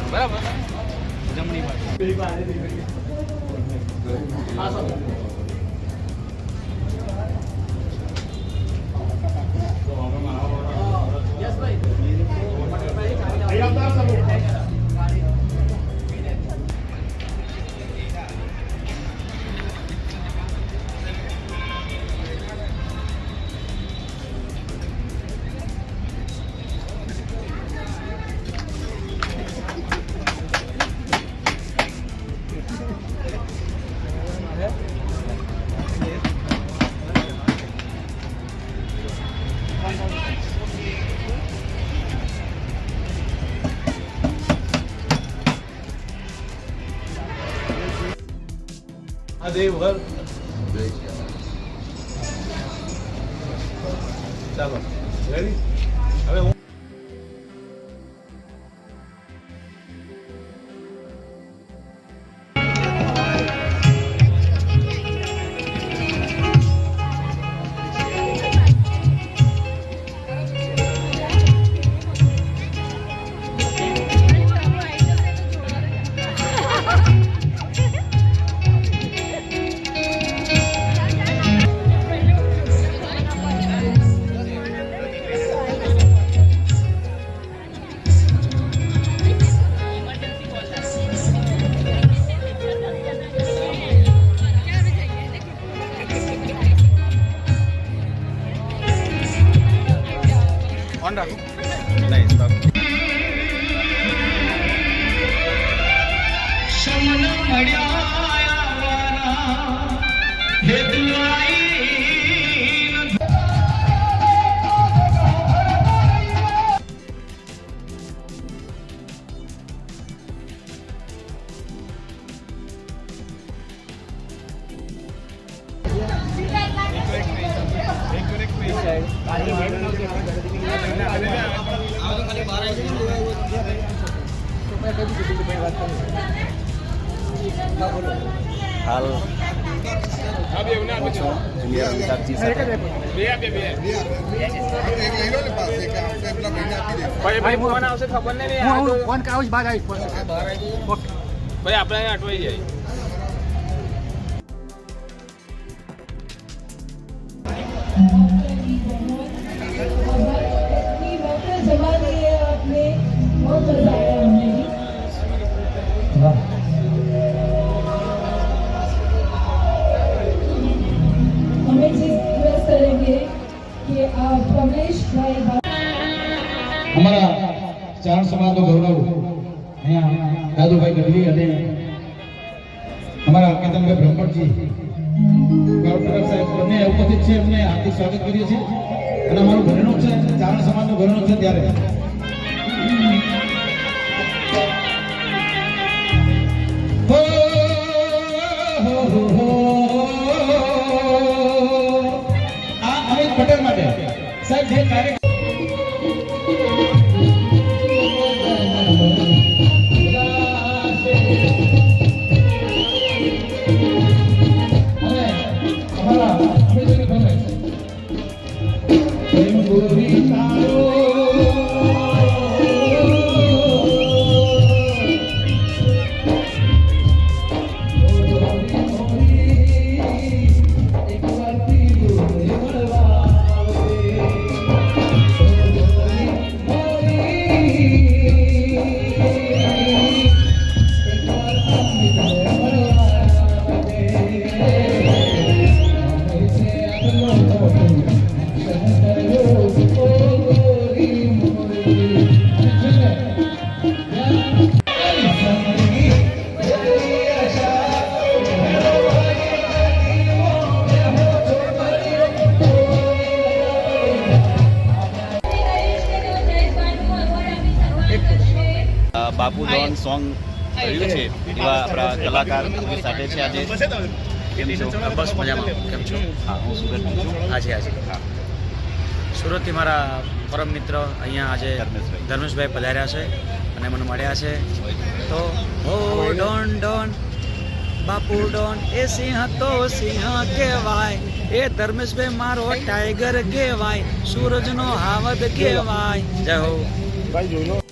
બરાબર જમણી બાજુ દેવઘર ચાલો રેડી હવે હું ऑन रखो नहीं स्टॉप समन मड्याया हे दुआई हाल भाई આપણે અટવાઈ જાય हमारा चारण समाज नो गौरव दादूभाई गढ़वी અને અમારા કેતનભાઈ બ્રહ્મણજી ગૌરવ સાહેબ બંને ઉપસ્થિત છે એમને હાર્દિક સ્વાગત કરીએ છીએ અને અમારું ઘરેણું છે ચારણ સમાજનું ઘરેણું છે ત્યારે આ અમિત પટેલ માટે સાહેબ જે કાર્ય બાપુ ડોન સોંગ કર્યું છે એવા આપણા કલાકાર સાથે છે આજે કેમ છો બસ મજામાં કેમ છો હા હું સુરતથી છું આજે હા સુરતથી મારા પરમ મિત્ર અહીંયા આજે ધર્મેશભાઈ પધાર્યા છે અને મને મળ્યા છે તો હો ડોન ડોન બાપુ ડોન એ સિંહ તો સિંહ કહેવાય એ ધર્મેશભાઈ મારો ટાઈગર કહેવાય સૂરજનો હાવદ કહેવાય જય હો ભાઈ જોઈ લો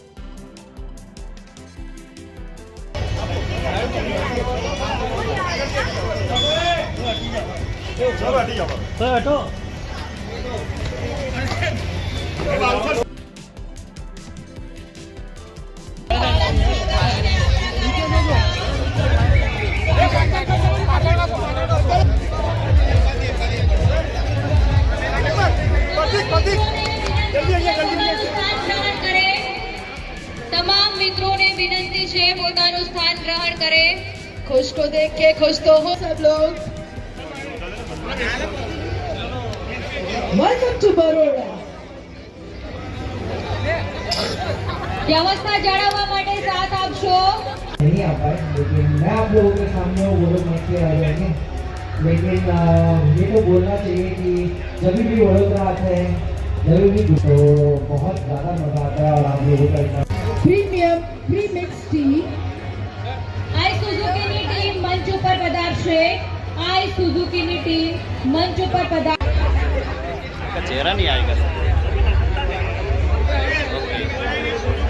તમામ મિત્રોને વિનંતી છે પોતાનું સ્થાન ગ્રહણ કરે. खुश को देख के खुश तो हो सब लोग. Welcome to Baroda. व्यवस्था जाळवવા માટે સાથ આપશો. नहीं आ पाए, लेकिन मैं आप लोगों के सामने वो लोग मसले आ जाएंगे. लेकिन ये तो बोलना चाहिए कि जब भी वडोदरा आते हैं, जब भी तो बहुत ज़्यादा मज़ा आता है और आप लोगों का इतना પ્રીમિયમ પ્રીમિક્સ ટી. આઈ સુઝુકીની ટીમ મંચ ઉપર પધારશે. આઈ સુઝુકીની ટીમ મંચ ઉપર પધાર. चेहरा नहीं आएगा सर. ओके